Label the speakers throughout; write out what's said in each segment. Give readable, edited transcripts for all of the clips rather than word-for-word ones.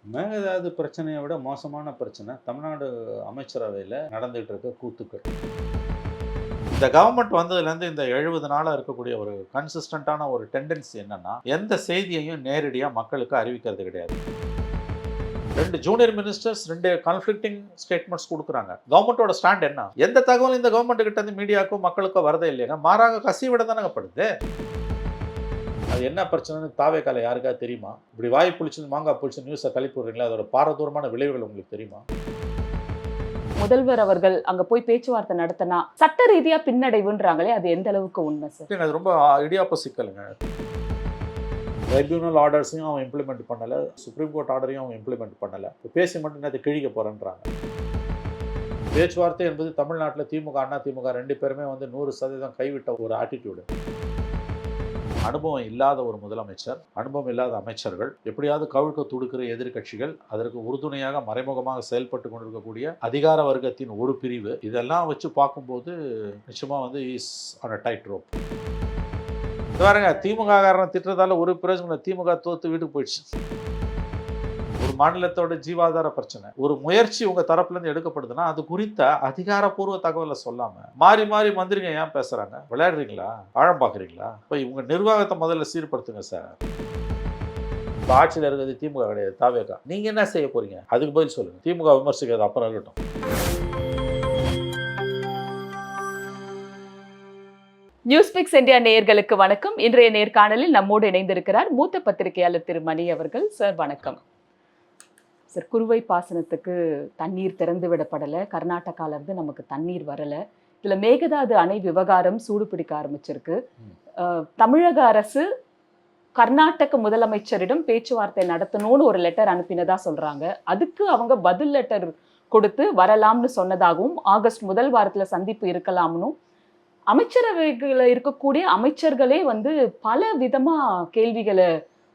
Speaker 1: மேகதாது பிரச்சனையை விட மோசமான பிரச்சனை தமிழ்நாடு அமைச்சரவையில் நடந்துகிட்டு இருக்க கூத்துக்கள். இந்த கவர்மெண்ட் வந்ததுலேருந்து இந்த 70 நாளாக இருக்கக்கூடிய ஒரு கன்சிஸ்டண்ட்டான ஒரு டெண்டன்சி என்னன்னா, எந்த செய்தியையும் நேரடியாக மக்களுக்கு அறிவிக்கிறது கிடையாது. 2 ஜூனியர் மினிஸ்டர்ஸ் 2 கான்ஃப்ளிக்டிங் ஸ்டேட்மெண்ட்ஸ் கொடுக்குறாங்க. கவர்மெண்ட்டோட ஸ்டாண்ட் என்ன? எந்த தகவலும் இந்த கவர்மெண்ட் கிட்ட இருந்து மீடியாவுக்கும் மக்களுக்கும் வரதே இல்லைங்க. மாறாக கசிவிட தானங்க படுது. அது என்ன பிரச்சனைன்னு தாவேக்கால யாருக்காவது தெரியுமா? இப்படி வாய் புளிச்சு மாங்காய் புளிச்சு நியூஸை கழிப்பு விடுறீங்களா? அதோட பாரதூரமான விளைவுகள் உங்களுக்கு தெரியுமா?
Speaker 2: முதல்வர் அவர்கள் அங்க போய் பேச்சுவார்த்தை நடத்தினா சட்ட ரீதியா பின்னடைவுன்றாங்களே, அது எந்த அளவுக்கு உண்மை சார்?
Speaker 1: அது ரொம்ப இடியாப்ப சிக்கலுங்க. ட்ரைபியூனல் ஆர்டர்ஸையும் அவன் இம்ப்ளிமெண்ட் பண்ணலை, சுப்ரீம் கோர்ட் ஆர்டரையும் அவன் இம்ப்ளிமெண்ட் பண்ணலை. பேசி மட்டும் அதை கிழிக்க போகிறேன்றாங்க. பேச்சுவார்த்தை என்பது தமிழ்நாட்டில் திமுக அண்ணா திமுக 2 பேருமே 100% கைவிட்ட ஒரு ஆட்டிடியூடு. அனுபவம் இல்லாத ஒரு முதலமைச்சர், அனுபவம் இல்லாத அமைச்சர்கள், எப்படியாவது கவிழ்க்க துடுக்கிற எதிர்கட்சிகள், அதற்கு உறுதுணையாக மறைமுகமாக செயல்பட்டு கொண்டிருக்கக்கூடிய அதிகார வர்க்கத்தின் ஒரு பிரிவு, இதெல்லாம் வச்சு பார்க்கும்போது நிச்சயமாக is on a tight rope. பாருங்க, திமுக காரன் திட்டுறதால ஒரு பிரயோஜனம், திமுக தோத்து வீட்டுக்கு போயிடுச்சு. ஒரு மாநிலத்தோட ஜீவாதார பிரச்சனை, ஒரு முயற்சி உங்க தரப்புல இருந்து எடுக்கப்படுதுன்னா அது குறித்த அதிகாரப்பூர்வ தகவலை சொல்லாம மாறி மாறி மந்திரிங்க ஏன் பேசுறாங்க? விளையாடுறீங்களா? ஆழம் பாக்குறீங்களா? இப்போ இவங்க நிர்வாகத்தை முதல்ல சீர்படுத்துங்க சார். இப்போ ஆட்சியில் இருக்கிறது திமுக கிடையாது, தாவேகா. நீங்க என்ன செய்ய போறீங்க? அதுக்கு பதில் சொல்லுங்க. திமுக விமர்சிக்கிறது அப்புறம் இருக்கட்டும்.
Speaker 2: நியூஸ்பிக்ஸ் இந்தியா நேயர்களுக்கு வணக்கம். இன்றைய நேர்காணலில் நம்மோடு இணைந்திருக்கிறார் மூத்த பத்திரிகையாளர் திரு மணி அவர்கள். சார் வணக்கம். சார், குறுவை பாசனத்துக்கு தண்ணீர் திறந்து விடப்படலை, கர்நாடகால இருந்து நமக்கு தண்ணீர் வரலை. இதுல மேகதாது அணை விவகாரம் சூடு பிடிக்க ஆரம்பிச்சிருக்கு. தமிழக அரசு கர்நாடக முதலமைச்சரிடம் பேச்சுவார்த்தை நடத்தணும்னு ஒரு லெட்டர் அனுப்பினதா சொல்றாங்க. அதுக்கு அவங்க பதில் லெட்டர் கொடுத்து வரலாம்னு சொன்னதாகவும், ஆகஸ்ட் முதல் வாரத்துல சந்திப்பு இருக்கலாம்னு அமைச்சரவைகளை இருக்கக்கூடிய அமைச்சர்களே பல விதமா கேள்விகளை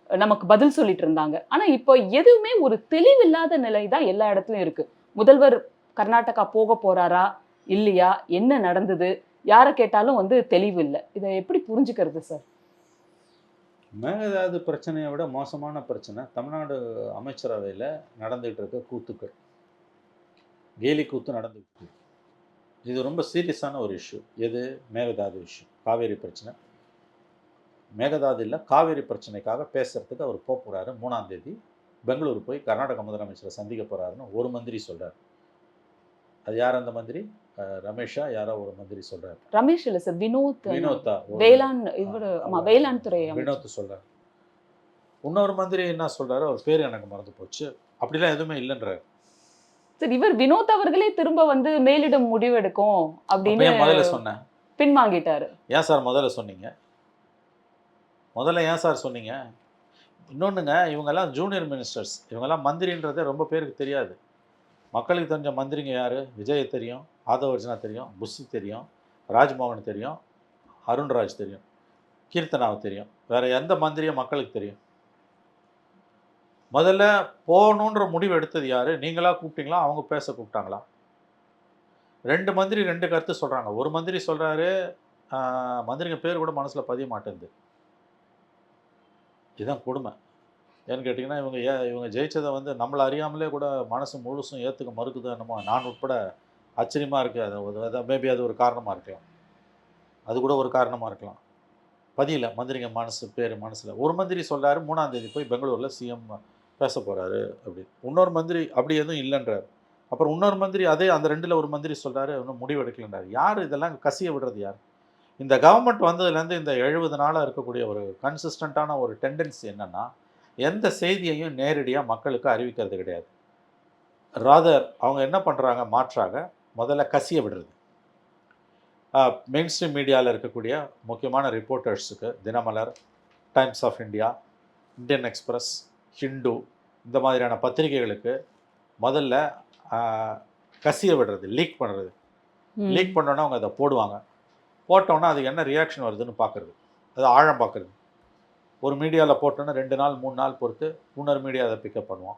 Speaker 2: நமக்கு பதில் சொல்லிட்டு இருந்தாங்க. ஆனா இப்போ எதுவுமே ஒரு தெளிவில்லாத நிலை தான் எல்லா இடத்துலயும் இருக்கு. முதல்வர் கர்நாடகா போக போறாரா இல்லையா, என்ன நடந்தது, யாரை கேட்டாலும் தெளிவு இல்லை. இதை எப்படி புரிஞ்சுக்கிறது சார்?
Speaker 1: மேகதாது பிரச்சனையை விட மோசமான பிரச்சனை தமிழ்நாடு அமைச்சரவையில் நடந்துகிட்டு இருக்க கூத்துக்கள். கேலி கூத்து நடந்துகிட்டு இருக்கு. இது ரொம்ப சீரியஸான ஒரு இஷ்யூ. எது? மேகதாது இஷ்யூ, காவேரி பிரச்சனை. மேகதாது இல்லை, காவேரி பிரச்சனைக்காக பேசுறதுக்கு அவர் போகிறாரு. 3ஆம் தேதி பெங்களூர் போய் கர்நாடக முதலமைச்சரை சந்திக்க போகிறாருன்னு ஒரு மந்திரி சொல்கிறார். அது யார் அந்த மந்திரி? ரமேஷா யாரோ ஒரு மந்திரி சொல்கிறார்.
Speaker 2: ரமேஷ் இல்லை சார், வினோத்தா, வேளாண் துறை
Speaker 1: வினோத் சொல்கிறார். இன்னொரு மந்திரி என்ன சொல்கிறாரு, அவர் பேர் எனக்கு மறந்து போச்சு. அப்படிலாம் எதுவுமே இல்லைன்றார்.
Speaker 2: சரி, இவர் வினோத் அவர்களே திரும்ப மேலிடம் முடிவெடுக்கும் அப்படின்னு
Speaker 1: முதல்ல சொன்னேன்,
Speaker 2: பின்வாங்கிட்டாரு.
Speaker 1: ஏன் சார் முதல்ல சொன்னீங்க? முதல்ல ஏன் சார் சொன்னீங்க? இன்னொன்றுங்க, இவங்கெல்லாம் ஜூனியர் மினிஸ்டர்ஸ், இவங்கெல்லாம் மந்திரின்றதே ரொம்ப பேருக்கு தெரியாது. மக்களுக்கு தெரிஞ்ச மந்திரிங்க யார்? விஜய் தெரியும், ஆதவர்ஜனா தெரியும், புஷ் தெரியும், ராஜ்மோகன் தெரியும், அருண்ராஜ் தெரியும், கீர்த்தனாவை தெரியும். வேறு எந்த மந்திரியும் மக்களுக்கு தெரியும்? முதல்ல போகணுன்ற முடிவு எடுத்தது யார்? நீங்களாக கூப்பிட்டீங்களா, அவங்க பேச கூப்பிட்டாங்களா? 2 மந்திரி 2 கருத்து சொல்கிறாங்க. ஒரு மந்திரி சொல்கிறாரு, மந்திரிங்க பேர் கூட மனசில் பதிய மாட்டேங்குது. இதுதான் கொடுமை. ஏன்னு கேட்டிங்கன்னா, இவங்க ஜெயிச்சதை நம்மளை அறியாமலே கூட மனசு முழுசும் ஏற்றுக்க மறுக்குது என்னமோ, நான் உட்பட ஆச்சரியமாக இருக்குது. அது மேபி அது ஒரு காரணமாக இருக்கலாம், அது கூட ஒரு காரணமாக இருக்கலாம். பதியல மந்திரிங்க பேர் மனசில். ஒரு மந்திரி சொல்கிறாரு 3ஆம் தேதி போய் பெங்களூரில் சிஎம் பேச போகிறாரு அப்படி. இன்னொரு மந்திரி அப்படி எதுவும் இல்லைன்றார். அப்புறம் இன்னொரு மந்திரி அதே அந்த 2ல் ஒரு மந்திரி சொல்கிறாரு இன்னும் முடிவு எடுக்கலன்றார். யார் இதெல்லாம் கசிய விடுறது யார்? இந்த கவர்மெண்ட் வந்ததுலேருந்து இந்த 70 நாளாக இருக்கக்கூடிய ஒரு கன்சிஸ்டண்ட்டான ஒரு டெண்டன்சி என்னென்னா, எந்த செய்தியையும் நேரடியாக மக்களுக்கு அறிவிக்கிறது கிடையாது. ராதர் அவங்க என்ன பண்ணுறாங்க, மாற்றாக முதல்ல கசிய விடுறது. மெயின் ஸ்ட்ரீம் மீடியாவில் இருக்கக்கூடிய முக்கியமான ரிப்போர்ட்டர்ஸுக்கு Dinamalar, Times of India, Indian Express, Hindu, இந்த மாதிரியான பத்திரிகைகளுக்கு முதல்ல கசிய விடுறது, லீக் பண்ணுறது. லீக் பண்ணோன்னா அவங்க அதை போடுவாங்க. போட்டோன்னா அது என்ன ரியாக்ஷன் வருதுன்னு பார்க்குறது, அது ஆழம் பார்க்குறது. ஒரு மீடியாவில் போட்டோன்னா 2 நாள் 3 நாள் பொறுத்து இன்னொரு மீடியா அதை பிக்கப் பண்ணுவோம்.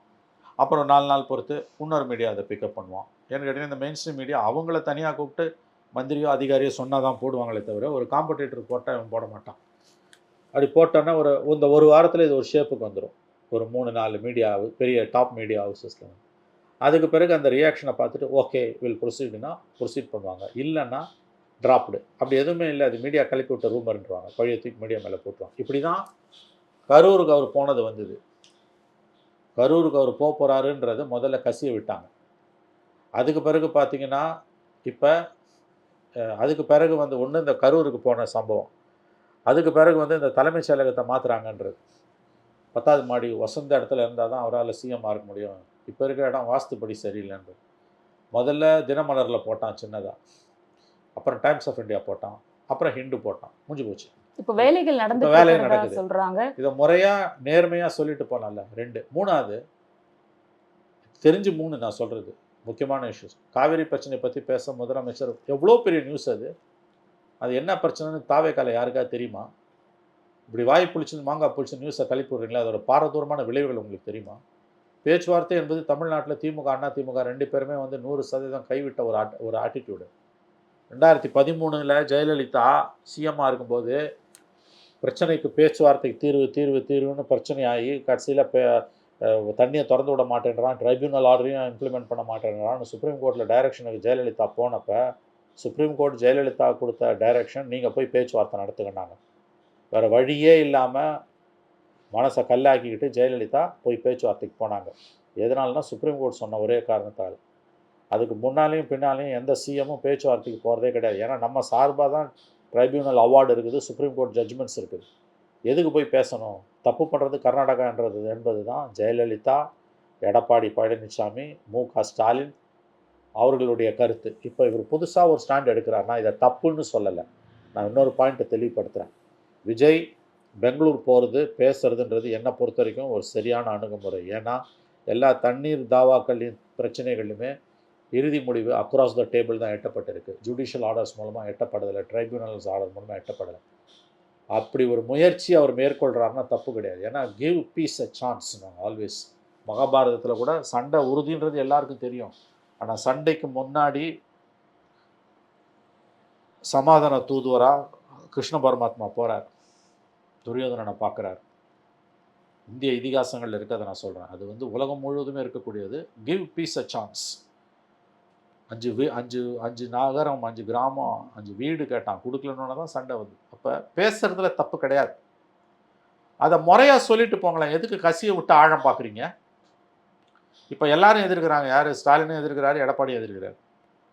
Speaker 1: அப்புறம் 4 நாள் பொறுத்து இன்னொரு மீடியா அதை பிக்கப் பண்ணுவோம். ஏன்னு கேட்டிங்கன்னா, இந்த மெயின் ஸ்ட்ரீம் மீடியா அவங்கள தனியாக கூப்பிட்டு மந்திரியோ அதிகாரியோ சொன்னால் தான் போடுவாங்களே தவிர, ஒரு காம்படிட்டர் போட்டால் இவன் போட மாட்டான். அப்படி போட்டோன்னா ஒரு வாரத்தில் இது ஒரு ஷேப்புக்கு வந்துடும். ஒரு 3-4 மீடியா பெரிய டாப் மீடியா ஹவுசஸில். அதுக்கு பிறகு அந்த ரியாக்ஷனை பார்த்துட்டு ஓகே வில் ப்ரொசீடுனா ப்ரொசீட் பண்ணுவாங்க, இல்லைன்னா ட்ராப்டு. அப்படி எதுவுமே இல்லை, அது மீடியா கிளப்பி விட்ட ரூமர்ன்றாங்க, பழைய தூக்கி மீடியா மேலே போட்டுருவாங்க. இப்படி தான் கரூருக்கு அவர் போனது வந்தது. கரூருக்கு அவர் போகிறாருன்றது முதல்ல கசிய விட்டாங்க. அதுக்கு பிறகு பார்த்தீங்கன்னா இப்போ அதுக்கு பிறகு வந்து ஒன்று இந்த கரூருக்கு போன சம்பவம், அதுக்கு பிறகு வந்து இந்த தலைமைச் செயலகத்தை மாற்றுறாங்கன்றது. 10வது மாடி வசந்த இடத்துல இருந்தால் தான் அவரால் சிஎம் ஆக முடியும், இப்போ இருக்கிற இடம் வாஸ்துப்படி சரியில்லைன்றது. முதல்ல தினமலரில் போட்டான் சின்னதாக, அப்புறம் டைம்ஸ் ஆஃப் இந்தியா போட்டான், அப்புறம் ஹிண்டு போட்டான், முடிஞ்சு போச்சு.
Speaker 2: இப்போ வேலைகள்
Speaker 1: இப்போ வேலைகள்
Speaker 2: நடந்து
Speaker 1: நடக்குது.
Speaker 2: சொல்றாங்க.
Speaker 1: இதை முறையாக நேர்மையாக சொல்லிட்டு போனால 2. 3வது தெரிஞ்சு 3 நான் சொல்கிறது முக்கியமான இஷ்யூஸ். காவிரி பிரச்சனை பற்றி பேச முதலமைச்சர் எவ்வளோ பெரிய நியூஸ் அது. அது என்ன பிரச்சனைன்னு தாவேக்கால யாருக்காவது தெரியுமா? இப்படி வாய் புளிச்சு மாங்காய் புளிச்சு நியூஸை கழிப்பு விடுறீங்களா, அதோட பாரதூரமான விளைவுகள் உங்களுக்கு தெரியுமா? பேச்சுவார்த்தை என்பது தமிழ்நாட்டில் திமுக அண்ணா திமுக 2 பேருமே வந்து 100% கைவிட்ட ஒரு ஆட்டிடியூடு. 2013 ஜெயலலிதா சிஎம்மாக இருக்கும்போது பிரச்சனைக்கு பேச்சுவார்த்தைக்கு தீர்வுன்னு பிரச்சனையாகி கடைசியில் தண்ணியை திறந்து விட மாட்டேன்றான், ட்ரைபியூனல் ஆர்டரையும் இம்ப்ளிமெண்ட் பண்ண மாட்டேன்றான்னு சுப்ரீம் கோர்ட்டில் டைரக்ஷனுக்கு ஜெயலலிதா போனப்போ சுப்ரீம் கோர்ட் ஜெயலலிதா கொடுத்த டைரக்ஷன் நீங்கள் போய் பேச்சுவார்த்தை நடத்துக்கினாங்க. வேறு வழியே இல்லாமல் மனசை கல்லாக்கிக்கிட்டு ஜெயலலிதா போய் பேச்சுவார்த்தைக்கு போனாங்க. எதனால்னா சுப்ரீம் கோர்ட் சொன்ன ஒரே காரணத்தால். அதுக்கு முன்னாலேயும் பின்னாலேயும் எந்த சிஎம்மும் பேச்சுவார்த்தைக்கு போகிறதே கிடையாது. ஏன்னா நம்ம சார்பாக தான் ட்ரைபியூனல் அவார்டு இருக்குது, சுப்ரீம் கோர்ட் ஜட்ஜ்மெண்ட்ஸ் இருக்குது. எதுக்கு போய் பேசணும்? தப்பு பண்ணுறது கர்நாடகான்றது என்பது தான் ஜெயலலிதா, எடப்பாடி பழனிசாமி, மு.க. ஸ்டாலின் அவர்களுடைய கருத்து. இப்போ இவர் புதுசாக ஒரு ஸ்டாண்ட் எடுக்கிறார். நான் இதை தப்புன்னு சொல்லலை, நான் இன்னொரு பாயிண்ட்டை தெளிவுபடுத்துகிறேன். விஜய் பெங்களூர் போகிறது பேசுகிறதுன்றது என்னை பொறுத்த வரைக்கும் ஒரு சரியான அணுகுமுறை. ஏன்னா எல்லா தண்ணீர் தாவாக்களின் பிரச்சனைகளுமே இறுதி முடிவு அக்ராஸ் த டேபிள் தான் எட்டப்பட்டிருக்கு. ஜுடிஷியல் ஆர்டர்ஸ் மூலமாக எட்டப்படலை, ட்ரைபியூனல்ஸ் ஆர்டர் மூலமாக எட்டப்படலை. அப்படி ஒரு முயற்சி அவர் மேற்கொள்கிறாருன்னா தப்பு கிடையாது. ஏன்னா கிவ் பீஸ் அ சான்ஸ். நான் ஆல்வேஸ் மகாபாரதத்தில் கூட சண்டை உறுதின்றது எல்லாருக்கும் தெரியும். ஆனால் சண்டைக்கு முன்னாடி சமாதான தூதுவராக கிருஷ்ண பரமாத்மா போகிறார், துரியோதனனை பார்க்குறார். இந்திய இதிகாசங்களில் இருக்கிறத நான் சொல்கிறேன், அது வந்து உலகம் முழுவதுமே இருக்கக்கூடியது. Give peace a chance. 5 நகரம், 5 கிராமம், 5 வீடு கேட்டான், கொடுக்கலன்னு தான் சண்டை வந்து. அப்போ பேசுகிறதுல தப்பு கிடையாது. அதை முறையாக சொல்லிட்டு போங்களேன். எதுக்கு கசியை விட்டு ஆழம் பார்க்குறீங்க? இப்போ எல்லாரும் எதிர்க்கிறாங்க. யார்? ஸ்டாலினும் எதிர்க்கிறாரு, எடப்பாடியும் எதிர்க்கிறாரு,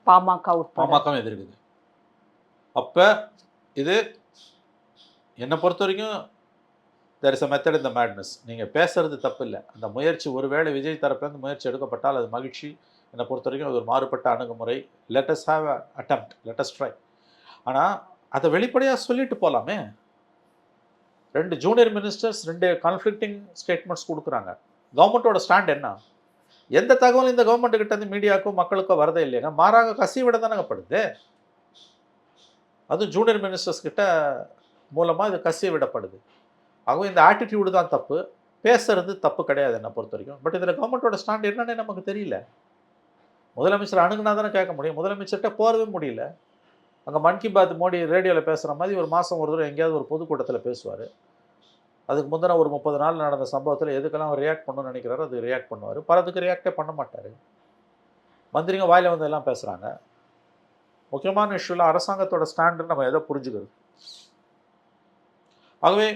Speaker 1: பாமகவும் எதிர்க்குது. அப்போ இது என்னை பொறுத்த வரைக்கும் there is a method in the madness. நீங்கள் பேசுகிறது தப்பு இல்லை. அந்த முயற்சி ஒருவேளை விஜய் தரப்புலேருந்து முயற்சி எடுக்கப்பட்டால் அது மகிழ்ச்சி. என்னை பொறுத்த வரைக்கும் அது ஒரு மாறுபட்ட அணுகுமுறை. Let us have a attempt, let us try. ஆனால் அதை வெளிப்படையாக சொல்லிட்டு போகலாமே. 2 ஜூனியர் மினிஸ்டர்ஸ் 2 கான்ஃப்ளிக்டிங் ஸ்டேட்மெண்ட்ஸ் கொடுக்குறாங்க. கவர்மெண்ட்டோட ஸ்டாண்ட் என்ன? எந்த தகவலும் இந்த கவர்மெண்ட்டுக்கிட்ட இருந்து மீடியாவுக்கும் மக்களுக்கும் வரதே இல்லைங்க. மாறாக கசி விட தானங்க படுது. அதுவும் ஜூனியர் மினிஸ்டர்ஸ் கிட்ட மூலமாக இது கசிய விடப்படுது. ஆகவே இந்த ஆட்டிடியூடு தான் தப்பு. பேசுறது தப்பு கிடையாது என்னை பொறுத்த வரைக்கும். பட் இதில் கவர்மெண்ட்டோட ஸ்டாண்ட் என்னன்னு நமக்கு தெரியல. முதலமைச்சர் அணுகுனா தானே கேட்க முடியும். முதலமைச்சர்கிட்ட போகிறவே முடியல. அங்கே மன் கி பாத் மோடி ரேடியோவில் பேசுகிற மாதிரி ஒரு மாதம் ஒரு தடவை எங்கேயாவது ஒரு பொதுக்கூட்டத்தில் பேசுவார். அதுக்கு முந்தின ஒரு 30 நாள் நடந்த சம்பவத்தில் எதுக்கெல்லாம் அவர் ரியாக்ட் பண்ணணும்னு நினைக்கிறாரோ அது ரியாக்ட் பண்ணுவார். பலத்துக்கு ரியாக்டே பண்ண மாட்டார். மந்திரிங்க வாயில் வந்து எல்லாம் பேசுகிறாங்க. முக்கியமான இஷ்யூவில் அரசாங்கத்தோட ஸ்டாண்டுன்னு நம்ம எதை புரிஞ்சுக்கிறது? ஆகவே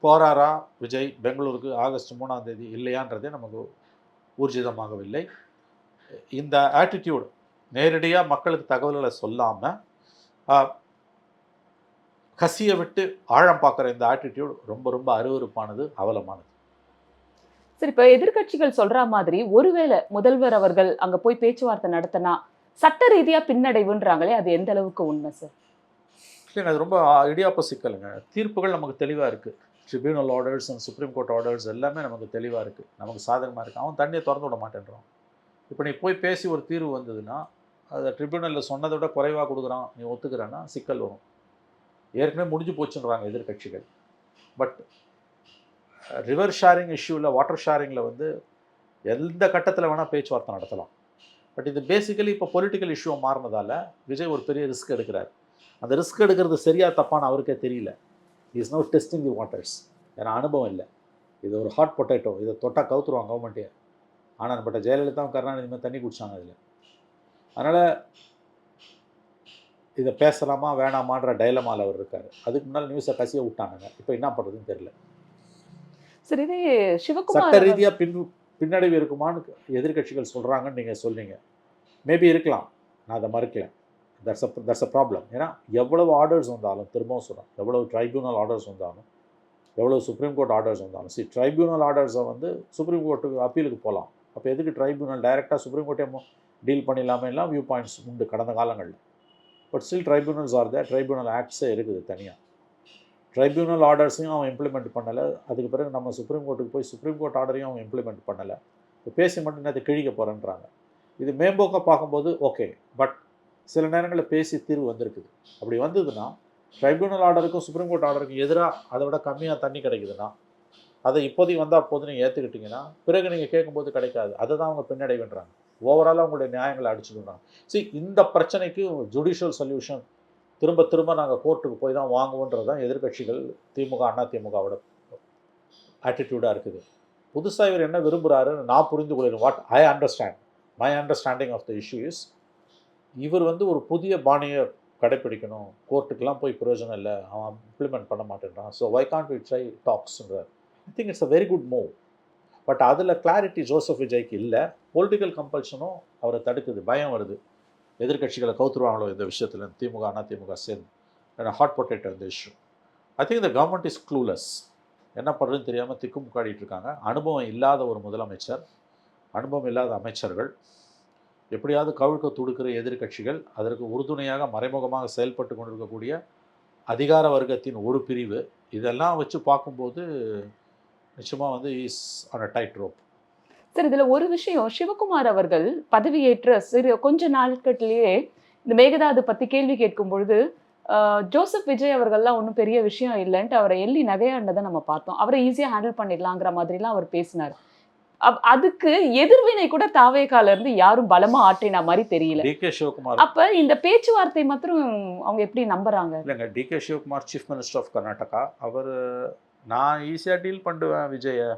Speaker 1: போகிறாரா விஜய் பெங்களூருக்கு ஆகஸ்ட் 3ஆம் தேதி இல்லையான்றதே நமக்கு ஊர்ஜிதமாகவில்லை. இந்த ஆட்டிடியூட் நேரடியாக மக்களுக்கு தகவல்களை சொல்லாமல் கசியை விட்டு ஆழம் பார்க்குற இந்த ஆட்டிடியூட் ரொம்ப ரொம்ப அருவருப்பானது, அவலமானது.
Speaker 2: சரி, இப்போ எதிர்க்கட்சிகள் சொல்ற மாதிரி ஒருவேளை முதல்வர் அவர்கள் அங்கே போய் பேச்சுவார்த்தை நடத்தினா சட்ட ரீதியாக பின்னடைவுன்றாங்களே, அது எந்த அளவுக்கு உண்மை சார்?
Speaker 1: இல்லைங்க, அது ரொம்ப இடியாப்ப சிக்கலுங்க. தீர்ப்புகள் நமக்கு தெளிவாக இருக்குது. Tribunal orders and supreme court orders எல்லாமே நமக்கு தெளிவாக இருக்குது, நமக்கு சாதகமாக இருக்குது. அவன் தண்ணியை திறந்து விட மாட்டேன்றான். இப்போ நீ போய் பேசி ஒரு தீர்வு வந்ததுன்னா அதை ட்ரிபியூனலில் சொன்னதை விட குறைவாக கொடுக்குறான், நீ ஒத்துக்கிறேன்னா சிக்கல் வரும். ஏற்கனவே முடிஞ்சு போச்சுன்றாங்க எதிர்கட்சிகள். பட் ரிவர் ஷேரிங் இஷ்யூவில், வாட்டர் ஷேரிங்கில் வந்து எந்த கட்டத்தில் வேணால் பேச்சுவார்த்தை நடத்தலாம். பட் இது பேசிக்கலி இப்போ பொலிட்டிக்கல் இஷ்யூவை மாறினதால் விஜய் ஒரு பெரிய ரிஸ்க் எடுக்கிறார். அந்த ரிஸ்க் எடுக்கிறது சரியாக தப்பான்னு அவருக்கே தெரியல. Is no testing the waters. ஏன்னா அனுபவம் இல்லை. இது ஒரு ஹாட் பொட்டேட்டோ, இதை தொட்டால் கவுத்துருவாங்க கவர்மெண்ட்டே. ஆனால் பட் ஜெயலலிதாவும் கருணாநிதி மாதிரி தண்ணி குடிச்சாங்க அதில். அதனால் இதை பேசலாமா வேணாமான்ற டைலமாவில் அவர் இருக்கார். அதுக்கு முன்னால் நியூஸை கசிய விட்டானுங்க. இப்போ என்ன பண்ணுறதுன்னு தெரியல.
Speaker 2: சரி, இதே
Speaker 1: சட்ட
Speaker 2: சிவகுமார்
Speaker 1: ரீதியாக பின்னடைவு இருக்குமான்னு எதிர்க்கட்சிகள் சொல்கிறாங்கன்னு நீங்கள் சொல்றீங்க. மேபி இருக்கலாம், நான் அதை மறுக்கல. That's a problem. ஏன்னா எவ்வளவு ஆர்டர்ஸ் வந்தாலும், திரும்பவும் சொல்கிறேன், எவ்வளவு ட்ரைபியூனல் ஆர்டர்ஸ் வந்தாலும், எவ்வளோ சுப்ரீம் கோர்ட் ஆர்டர்ஸ் வந்தாலும், ட்ரைபியூனல் ஆர்டர்ஸை வந்து சுப்ரீம் கோர்ட்டுக்கு அப்பீலுக்கு போகலாம். அப்போ எதுக்கு ட்ரைபியூனல் டைரெக்டாக சுப்ரீம் கோர்ட்டே டீல் பண்ணிடலாமேலாம் வியூ பாயிண்ட்ஸ் உண்டு கடந்த காலங்களில். But still tribunals are there. Tribunal ஆக்ட்ஸே இருக்குது தனியாக. ட்ரைபியூனல் ஆர்டர்ஸையும் அவன் இம்ப்ளிமெண்ட் பண்ணலை. அதுக்கு பிறகு நம்ம சுப்ரீம் கோர்ட்டுக்கு போய் சுப்ரீம் கோர்ட் ஆர்டரையும் அவன் இம்ப்ளிமெண்ட் பண்ணலை. இப்போ பேசி மட்டும் நேற்று கிழிக்க போகிறேன்றாங்க. இது மேம்போக்காக பார்க்கும்போது ஓகே. பட் சில நேரங்களில் பேசி தீர்வு வந்திருக்குது. அப்படி வந்ததுன்னா ட்ரைபியூனல் ஆர்டருக்கும் சுப்ரீம் கோர்ட் ஆர்டருக்கும் எதிராக அதை விட கம்மியாக தண்ணி கிடைக்குதுன்னா, அதை இப்போதைக்கு வந்தால் போது நீங்கள் ஏற்றுக்கிட்டிங்கன்னா பிறகு நீங்கள் கேட்கும்போது கிடைக்காது. அதை தான் அவங்க பின்னடைவுன்றாங்க. ஓவராலாக அவங்களுடைய நியாயங்களை அடிச்சுடுறாங்க. இந்த பிரச்சனைக்கு ஜுடிஷியல் சொல்யூஷன் திரும்ப திரும்ப நாங்கள் கோர்ட்டுக்கு போய் தான் வாங்குவோன்றது தான் எதிர்க்கட்சிகள் திமுக அதிமுகவோட ஆட்டிடியூடாக இருக்குது. புதுசாக இவர் என்ன விரும்புகிறாருன்னு நான் புரிந்து கொள்கிறேன். What I understand, my understanding of the issue is, இவர் வந்து ஒரு புதிய பாணியை கடைப்பிடிக்கணும். கோர்ட்டுக்கெலாம் போய் பிரயோஜனம் இல்லை, அவன் இம்ப்ளிமெண்ட் பண்ண மாட்டேன்றான். So why can't we try டாக்ஸ்ன்றார். I think it's a very good move. But அதில் கிளாரிட்டி ஜோசப் விஜய்க்கு இல்லை. பொலிட்டிக்கல் கம்பல்ஷனும் அவரை தடுக்குது. பயம் வருது, எதிர்க்கட்சிகளை கவுத்துருவாங்களோ இந்த விஷயத்தில், திமுக அதிமுக சேர்ந்து. ஹாட் பொட்டேட்டோ இந்த issue. I think the government is clueless. என்ன பண்ணுறதுன்னு தெரியாமல் திக்குமுக்காடிட்டு இருக்காங்க. அனுபவம் இல்லாத ஒரு முதலமைச்சர், அனுபவம் இல்லாத அமைச்சர்கள், எப்படியாவது கவிழ்க்க துடுக்கிற எதிர்க்கட்சிகள், அதற்கு உறுதுணையாக மறைமுகமாக செயல்பட்டு கொண்டிருக்கக்கூடிய அதிகார வர்க்கத்தின் ஒரு பிரிவு, இதெல்லாம் வச்சு பார்க்கும்போது நிச்சயமாக வந்து is on a tight rope.
Speaker 2: Sir, இதுல ஒரு விஷயம், சிவகுமார் அவர்கள் பதவியேற்ற கொஞ்ச நாட்களிலேயே இந்த மேகதாது பத்தி கேள்வி கேட்கும் பொழுது ஜோசப் விஜய் அவர்கள்லாம் ஒன்றும் பெரிய விஷயம் இல்லைன்ட்டு அவரை எள்ளி நகையாண்டதை நம்ம பார்த்தோம். அவரை ஈஸியாக ஹேண்டில் பண்ணிடலாங்கிற மாதிரிலாம் அவர் பேசினார். அதுக்கு எதிர்வினை கூட தாவேகால இருந்து யாரும் பலமா ஆற்றின மாதிரி தெரியல.
Speaker 1: டிகே சிவகுமார்
Speaker 2: அப்ப இந்த பேச்சுவார்த்தை மாத்திரம் அவங்க எப்படி நம்புறாங்க?
Speaker 1: இல்லைங்க, DK Shivakumar chief minister of Karnataka. அவர் நான் ஈஸியாக டீல் பண்ணுவேன் விஜயை,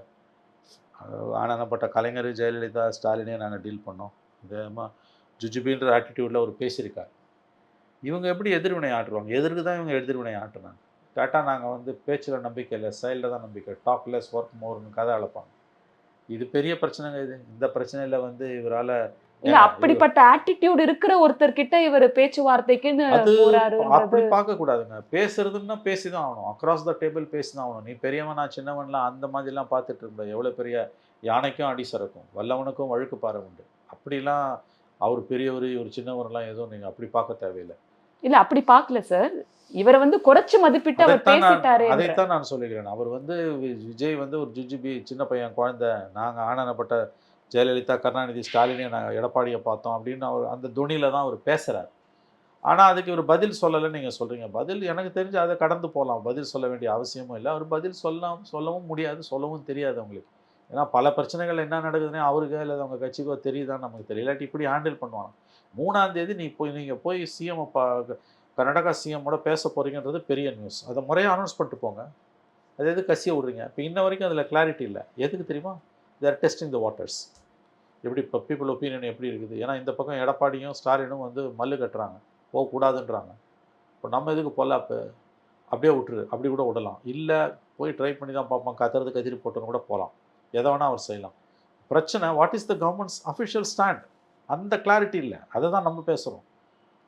Speaker 1: ஆனந்தப்பட்ட கலைஞர், ஜெயலலிதா, ஸ்டாலினே நாங்கள் டீல் பண்ணோம். இதேமா ஜுஜுபின்ற ஆட்டிடியூடில் அவர் பேசியிருக்கார். இவங்க எப்படி எதிர்வினை ஆட்டுருவாங்க? எதிர்க்கு தான் இவங்க எதிர்வினை ஆட்டுறாங்க. கேட்டால் நாங்கள் வந்து பேச்சில் நம்பிக்கை இல்லை, செயலில் தான் நம்பிக்கை, டாக் லெஸ் ஒர்க் மோர்னு கதை அழைப்பாங்க. இது பெரிய பிரச்சனைங்க. இந்த பிரச்சனையில் வந்து இவரால்
Speaker 2: இல்ல, அப்படிப்பட்ட ஆட்டிடியூட் இருக்கிற ஒருத்தர் கிட்ட இவர் பேச்சுவார்த்தைக்குன்னு
Speaker 1: அப்படி பார்க்க கூடாதுங்க. பேசுறதுன்னா பேசிதான் ஆகணும். அக்ராஸ் த டேபிள் பேசிதான் ஆகணும். நீ பெரியவன் நான் சின்னவன்லாம் அந்த மாதிரிலாம் பார்த்துட்டு இருந்த எவ்வளோ பெரிய யானைக்கும் அடி சறுக்கும், வல்லவனுக்கும் வழுக்கு பாறை உண்டு. அப்படிலாம் அவர் பெரியவர் இவர் சின்னவரெல்லாம் எதுவும் நீங்கள் அப்படி பார்க்க தேவையில்லை.
Speaker 2: இல்ல, அப்படி பார்க்கல சார். இவரை வந்து குறைச்சு மதிப்பிட்டு அவர் பேசிட்டாரு.
Speaker 1: அதைத்தான் நான் சொல்லுகிறேன். அவர் வந்து விஜய் வந்து ஒரு ஜுஜுபி சின்ன பையன் குழந்தை, நாங்கள் ஆனந்தப்பட்ட ஜெயலலிதா, கருணாநிதி, ஸ்டாலினே நாங்கள் எடப்பாடியை பார்த்தோம் அப்படின்னு அவர் அந்த துணியில் தான் அவர் பேசுகிறார். ஆனால் அதுக்கு ஒரு பதில் சொல்லலைன்னு நீங்கள் சொல்கிறீங்க. பதில் எனக்கு தெரிஞ்சு அதை கடந்து போகலாம். பதில் சொல்ல வேண்டிய அவசியமும் இல்லை. அவர் பதில் சொல்லவும் முடியாது, சொல்லவும் தெரியாது அவங்களுக்கு. ஏன்னா பல பிரச்சனைகள் என்ன நடக்குதுன்னே அவருக்கு இல்லை அவங்க கட்சிக்கோ தெரியுதான்னு நமக்கு தெரியல. இல்லாட்டி இப்படி ஹேண்டில் பண்ணுவாங்க. 3ஆம் தேதி நீங்கள் போய் சிஎம் கர்நாடகா சிஎம்மோட பேச போகிறீங்கன்றது பெரிய நியூஸ். அதை முறையாக அனௌன்ஸ் பண்ணிட்டு போங்க. அது எது கசிய விட்றீங்க? இப்போ இன்ன வரைக்கும் அதில் கிளாரிட்டி இல்லை. எதுக்கு தெரியுமா? தேர் டெஸ்டிங் த வாட்டர்ஸ். எப்படி இப்போ பீப்புள் ஒப்பீனியன் எப்படி இருக்குது? ஏன்னா இந்த பக்கம் எடப்பாடியும் ஸ்டாலினும் வந்து மல்லு கட்டுறாங்க, போகக்கூடாதுன்றாங்க. இப்போ நம்ம எதுக்கு பொல்லாப்பு? அப்படியே விட்டுரு, அப்படி கூட விடலாம். இல்லை போய் ட்ரை பண்ணி தான் பார்ப்போம், கத்திரி போட்டுன்னு கூட போகலாம். எதை வேணால் அவர் செய்யலாம். பிரச்சனை what is the governments official stand? அந்த கிளாரிட்டி இல்லை. அதை தான் நம்ம பேசுகிறோம்.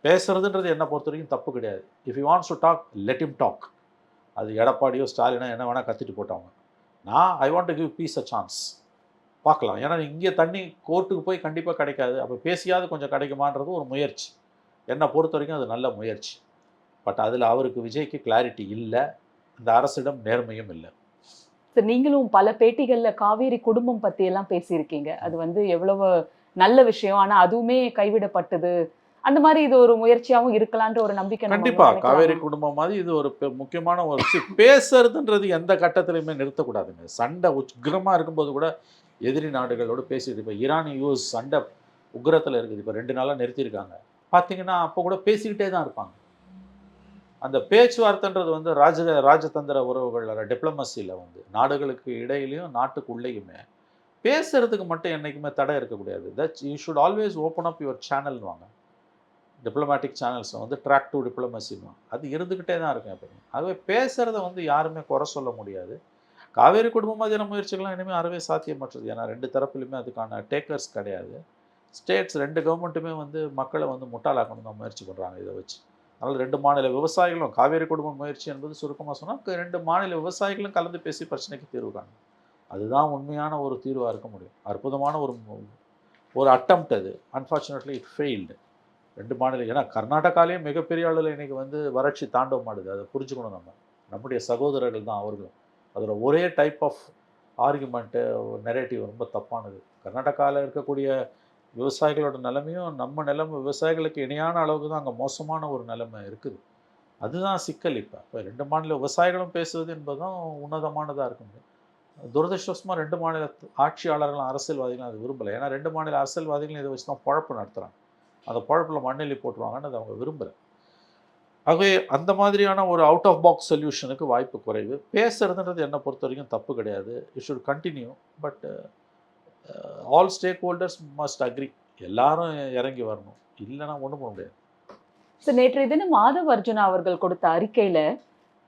Speaker 1: பேசுறதுன்றது என்னை பொறுத்த வரைக்கும் தப்பு கிடையாது. If you wants to talk, let him talk. அது எடப்பாடியோ ஸ்டாலினோ என்ன வேணால் கத்திட்டு போட்டவங்க. I want to give peace a chance. பார்க்கலாம். ஏன்னா இங்கே தண்ணி கோர்ட்டுக்கு போய் கண்டிப்பாக கிடைக்காது. அப்போ பேசியாவது கொஞ்சம் கிடைக்குமான்றது ஒரு முயற்சி. என்னை பொறுத்த வரைக்கும் அது நல்ல முயற்சி. பட் அதில் அவருக்கு விஜய்க்கு கிளாரிட்டி இல்லை. இந்த அரசிடம் நேர்மையும் இல்லை.
Speaker 2: சார், நீங்களும் பல பேட்டிகளில் காவேரி குடும்பம் பற்றியெல்லாம் பேசியிருக்கீங்க. அது வந்து எவ்வளவு நல்ல விஷயம், ஆனால் அதுவுமே கைவிடப்பட்டது. அந்த மாதிரி இது ஒரு முயற்சியாகவும் இருக்கலான்ற ஒரு நம்பிக்கை.
Speaker 1: கண்டிப்பாக காவேரி குடும்பம் மாதிரி இது ஒரு முக்கியமான ஒரு பேசுறதுன்றது எந்த கட்டத்திலையுமே நிறுத்தக்கூடாதுங்க. சண்டை உக்ரமாக இருக்கும்போது கூட எதிரி நாடுகளோடு பேசிட்டு, இப்போ ஈரான் யூஎஸ் சண்டை உக்ரத்தில் இருக்குது. இப்போ 2 நாளாக நிறுத்தியிருக்காங்க. பார்த்தீங்கன்னா அப்போ கூட பேசிக்கிட்டே தான் இருப்பாங்க. அந்த பேச்சுவார்த்தைன்றது வந்து ராஜதந்திர உறவுகள் டிப்ளமசியில் வந்து நாடுகளுக்கு இடையிலையும் நாட்டுக்கு உள்ளேயுமே பேசுறதுக்கு மட்டும் என்றைக்குமே தடை இருக்கக்கூடாது. That you should always open up your சேனல்வாங்க. டிப்ளமேட்டிக் சேனல்ஸ் வந்து ட்ராக் டு டிப்ளமசின்னு அது இருந்துக்கிட்டே தான் இருக்கும் எப்பவுமே. ஆகவே பேசுகிறத வந்து யாருமே குறை சொல்ல முடியாது. காவேரி குடும்ப மாதிரியான முயற்சிகள்லாம் இனிமேல் அறவே சாத்தியமற்றது. ஏன்னா 2 தரப்புலையுமே அதுக்கான டேக்கர்ஸ் கிடையாது. ஸ்டேட்ஸ் 2 கவர்மெண்ட்டுமே வந்து மக்களை வந்து முட்டாளாக்கணும் தான் முயற்சி பண்ணுறாங்க இதை வச்சு. அதனால் 2 மாநில விவசாயிகளும் காவேரி குடும்ப முயற்சி என்பது சுருக்கமாக சொன்னால் 2 மாநில விவசாயிகளும் கலந்து பேசி பிரச்சனைக்கு தீர்வு காணும். அதுதான் உண்மையான ஒரு தீர்வாக இருக்க முடியும். அற்புதமான ஒரு அட்டம்ப்ட் அது. Unfortunately it failed. 2 மாநிலம் ஏன்னா கர்நாடகாலேயும் மிகப்பெரிய அளவில் இன்றைக்கி வந்து வறட்சி தாண்டவம் ஆடுது. அதை புரிஞ்சுக்கணும் நம்ம. நம்முடைய சகோதரர்கள் தான் அவர்களும். அதில் ஒரே டைப் ஆஃப் ஆர்குமெண்ட்டு நெரேட்டிவ் ரொம்ப தப்பானது. கர்நாடகாவில் இருக்கக்கூடிய விவசாயிகளோட நிலைமையும் நம்ம நிலைமை விவசாயிகளுக்கு இணையான அளவுக்கு தான் அங்கே மோசமான ஒரு நிலைமை இருக்குது. அதுதான் சிக்கல். இப்போ 2 மாநில விவசாயிகளும் பேசுவது என்பதும் உன்னதமானதாக இருக்கும். துரதிருஷ்டவசமாக 2 மாநில ஆட்சியாளர்களும் அரசியல்வாதிகளும் அது விரும்பலை. ஏன்னா 2 மாநில அரசியல்வாதிகளும் இதை வச்சு தான் பொழப்பு நடத்துகிறாங்க. அந்த பொழப்பில் மண்ணெல்லி போட்டுருவாங்கன்னு அதை அவங்க விரும்பலை. ஆகவே அந்த மாதிரியான ஒரு அவுட் ஆஃப் பாக்ஸ் சொல்யூஷனுக்கு வாய்ப்பு குறைவு. பேசுறதுன்றது என்னை பொறுத்த வரைக்கும் தப்பு கிடையாது. It should continue. But all stakeholders must agree. எல்லாரும் இறங்கி வரணும். இல்லைன்னா ஒன்றும் பண்ண முடியாது.
Speaker 2: சார், நேற்றைய தினம் மாதவ் அர்ஜுனா அவர்கள் கொடுத்த அறிக்கையில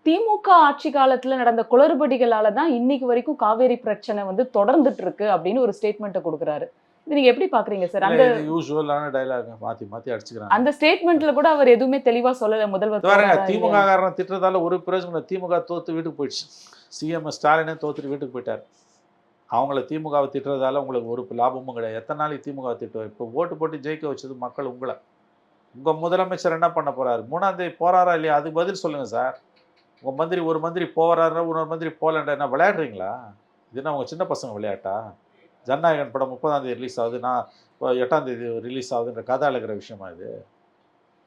Speaker 2: திமுக ஆட்சி காலத்துல நடந்த குளறுபடிகளால தான் இன்னைக்கு வரைக்கும் காவேரி பிரச்சனை வந்து தொடர்ந்துட்டு இருக்கு அப்படின்னு ஒரு ஸ்டேட்மெண்ட்டை கொடுக்குறாரு. இது நீங்க எப்படி பாக்குறீங்க சார்? அந்த
Speaker 1: யூஸ்வலான டைலாக் மாற்றி மாற்றி அடிச்சுக்கிறாங்க.
Speaker 2: அந்த ஸ்டேட்மெண்ட்ல கூட அவர் எதுவுமே தெளிவா சொல்லல. முதல்வர்
Speaker 1: திமுக காரனை திட்டுறதால ஒரு பிரயோஜனம். திமுக தோத்து வீட்டுக்கு போயிடுச்சு. சிஎம் ஸ்டாலினே தோத்துட்டு வீட்டுக்கு போயிட்டார். அவங்கள திமுகவை திட்டுறதால உங்களுக்கு ஒரு லாபமும் கிடையாது. எத்தனை நாளைக்கு திமுக திட்டுவார்? இப்போ ஓட்டு போட்டு ஜெயிக்க வச்சது மக்கள் உங்களை. உங்கள் முதலமைச்சர் என்ன பண்ண போகிறாரு? 3ஆம் தேதி போகிறாரா இல்லையா? அதுக்கு பதில் சொல்லுங்கள் சார். உங்கள் மந்திரி ஒரு மந்திரி போகிறாரா, இன்னொரு மந்திரி போகலன்ற என்ன விளையாடுறீங்களா? இது என்ன உங்கள் சின்ன பசங்க விளையாட்டா? ஜனநாயகன் படம் 30ஆம் தேதி ரிலீஸ் ஆகுது, நான் 8ஆம் தேதி ரிலீஸ் ஆகுதுன்ற கதை அழகிற விஷயமா இது?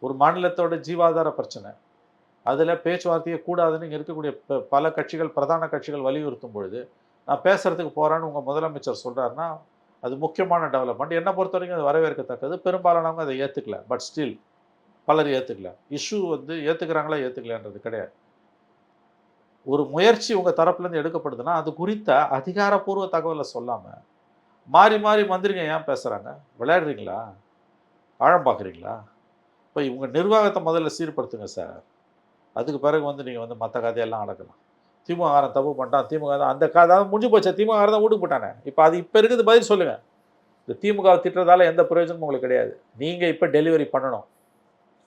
Speaker 1: ஒரு மாநிலத்தோட ஜீவாதார பிரச்சனை. அதில் பேச்சுவார்த்தையே கூடாதுன்னு இங்கே இருக்கக்கூடிய பல கட்சிகள், பிரதான கட்சிகள் வலியுறுத்தும் பொழுது நான் பேசுகிறதுக்கு போகிறேன்னு உங்கள் முதலமைச்சர் சொல்கிறாருன்னா அது முக்கியமான டெவலப்மெண்ட். என்னை பொறுத்த வரைக்கும் அது வரவேற்கத்தக்கது. பெரும்பாலானவங்க அதை ஏற்றுக்கல. பட் ஸ்டில் பலர் ஏற்றுக்கல. இஷ்யூ வந்து ஏற்றுக்கிறாங்களா ஏற்றுக்கலன்றது கிடையாது. ஒரு முயற்சி உங்கள் தரப்புலேருந்து எடுக்கப்படுதுன்னா அது குறித்த அதிகாரப்பூர்வ தகவலை சொல்லாமல் மாறி மாறி மந்திரிங்க ஏன் பேசுகிறாங்க? விளையாடுறீங்களா? ஆழம் பார்க்குறீங்களா? இப்போ இவங்க நிர்வாகத்தை முதல்ல சீர்படுத்துங்க சார். அதுக்கு பிறகு வந்து நீங்கள் வந்து மற்ற கதையெல்லாம் அடக்கலாம். திமுககாரன் தப்பு பண்ணிட்டான், திமுக தான் அந்த கதை முடிஞ்சு போச்சு. திமுககாரன் தான் வீட்டுக்கு போட்டானே. இப்போ இருக்குது, பதில் சொல்லுங்கள். இந்த திமுகவை திட்டுறதால எந்த பிரயோஜனமும் உங்களுக்கு கிடையாது. நீங்கள் இப்போ டெலிவரி பண்ணணும்.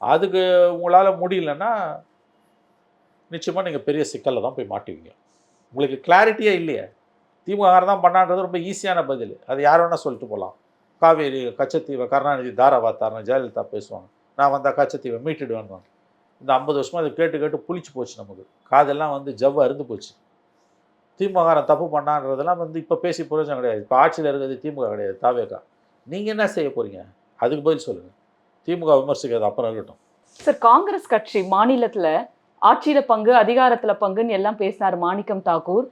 Speaker 1: அதுக்கு உங்களால் முடியலன்னா நிச்சயமாக நீங்கள் பெரிய சிக்கலில் தான் போய் மாட்டுவீங்க. உங்களுக்கு கிளாரிட்டியே இல்லையே. திமுககாரன் தான் பண்ணான்றது ரொம்ப ஈஸியான பதில். அது யார் வேணால் சொல்லிட்டு போகலாம். காவேரி கச்சத்தீவை கருணாநிதி தாரா வாத்தாருன்னு ஜெயலலிதா பேசுவாங்க. நான் வந்தால் கச்சத்தீவை மீட்டுடுவேன்னு. இந்த 50 வருஷமாக அதை கேட்டு கேட்டு புளிச்சு போச்சு. நமக்கு காதெல்லாம் வந்து ஜவ்வு அருந்து போச்சு. திமுககாரன் தப்பு பண்ணான்றதெல்லாம் வந்து இப்போ பேசி பிரயோஜனம் கிடையாது. இப்போ ஆட்சியில் இருக்கிறது திமுக கிடையாது, தாவேகா. நீங்கள் என்ன செய்ய போகிறீங்க? அதுக்கு பதில் சொல்லுங்கள். திமுக விமர்சிக்கிறது அப்புறம் இருக்கட்டும்.
Speaker 2: சார், காங்கிரஸ் கட்சி மாநிலத்தில் ஆட்சியில பங்கு, அதிகாரத்துல பங்குன்னு எல்லாம் பேசினார் மாணிக்கம் தாக்கூர்.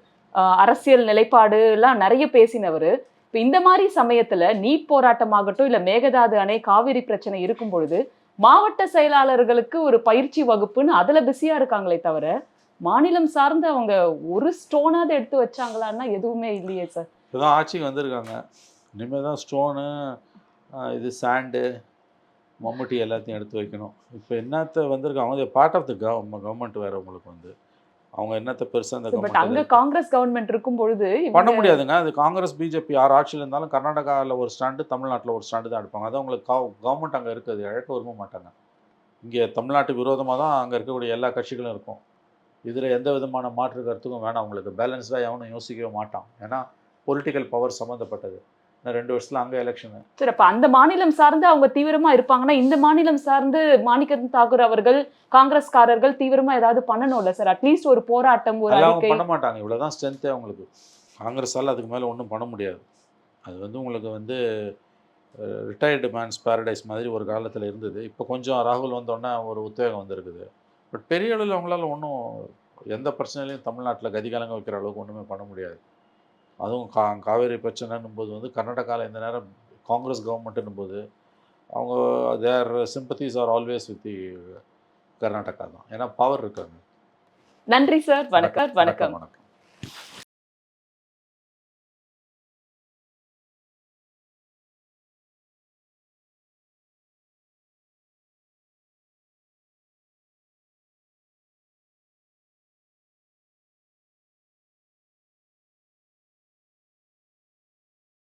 Speaker 2: அரசியல் நிலைப்பாடு எல்லாம் நிறைய பேசினவர். இப்போ இந்த மாதிரி சமயத்துல நீட் போராட்டமாகட்டும், இல்லை மேகதாது அணை, காவிரி பிரச்சனை இருக்கும் பொழுது மாவட்ட செயலாளர்களுக்கு ஒரு பயிற்சி வகுப்புன்னு அதுல பிஸியா இருக்காங்களே தவிர மாநிலம் சார்ந்து அவங்க ஒரு ஸ்டோனாவது எடுத்து வச்சாங்களான்னா எதுவுமே இல்லையே சார்.
Speaker 1: இப்போதான் ஆட்சிக்கு வந்திருக்காங்க. இனிமேல் தான் ஸ்டோனு, இது சாண்டு, மம்முட்டி எல்லாத்தையும் எடுத்து வைக்கணும். இப்போ என்னத்தை வந்திருக்காங்க, பார்ட் ஆஃப் த கவர்மெண்ட் வேறு. உங்களுக்கு வந்து அவங்க என்னத்தை பெருசாக அந்த
Speaker 2: பட் அங்க காங்கிரஸ் கவர்மெண்ட் இருக்கும் பொழுது
Speaker 1: பண்ண முடியாதுங்க. அது காங்கிரஸ் பிஜேபி யார் ஆட்சியில் இருந்தாலும் கர்நாடகாவில் ஒரு ஸ்டாண்டு, தமிழ்நாட்டில் ஒரு ஸ்டாண்டு தான் எடுப்பாங்க. அதான் உங்களுக்கு கவர்மெண்ட் அங்கே இருக்குது, இழக்க விரும்ப மாட்டாங்க. இங்கே தமிழ்நாட்டு விரோதமாக தான் அங்கே இருக்கக்கூடிய எல்லா கட்சிகளும் இருக்கும். இதில் எந்த விதமான மாற்று கருத்துக்கும் வேணாம். உங்களுக்கு பேலன்ஸ்டாக எவனும் யோசிக்கவே மாட்டான். ஏன்னா பொலிட்டிக்கல் பவர் சம்மந்தப்பட்டது. 2 வருஷத்தில் அங்கே எலெக்ஷனு.
Speaker 2: சரி, அப்போ அந்த மாநிலம் சார்ந்து அவங்க தீவிரமா இருப்பாங்கன்னா இந்த மாநிலம் சார்ந்து மாணிக்கம் தாக்கூர் அவர்கள், காங்கிரஸ்காரர்கள் தீவிரமா ஏதாவது பண்ணணும்ல சார்? அட்லீஸ்ட் ஒரு போராட்டம், ஒரு அறிக்கை
Speaker 1: பண்ண மாட்டாங்க. இவ்வளோதான் ஸ்ட்ரென்த்தே அவங்களுக்கு. காங்கிரஸால் அதுக்கு மேலே ஒன்றும் பண்ண முடியாது. அது வந்து உங்களுக்கு வந்து ரிட்டையர்டு மேன்ஸ் பேரடைஸ் மாதிரி ஒரு காலத்தில் இருந்தது. இப்போ கொஞ்சம் ராகுல் வந்தோடனே ஒரு உத்வேகம் வந்திருக்குது. பட் பெரிய அளவில் அவங்களால ஒன்றும் எந்த பிரச்சனையிலையும் தமிழ்நாட்டில் கதிகாலங்க வைக்கிற அளவுக்கு ஒன்றுமே பண்ண முடியாது. அதுவும் காவேரி பிரச்சனைன்னும் போது வந்து கர்நாடகாவில் இந்த நேரம் காங்கிரஸ் கவர்மெண்ட்டுன்னும் போது அவங்க their sympathies are always with the Karnataka தான். ஏன்னா பவர் இருக்காங்க.
Speaker 2: நன்றி சார். வணக்கம். வணக்கம்.
Speaker 1: வணக்கம்.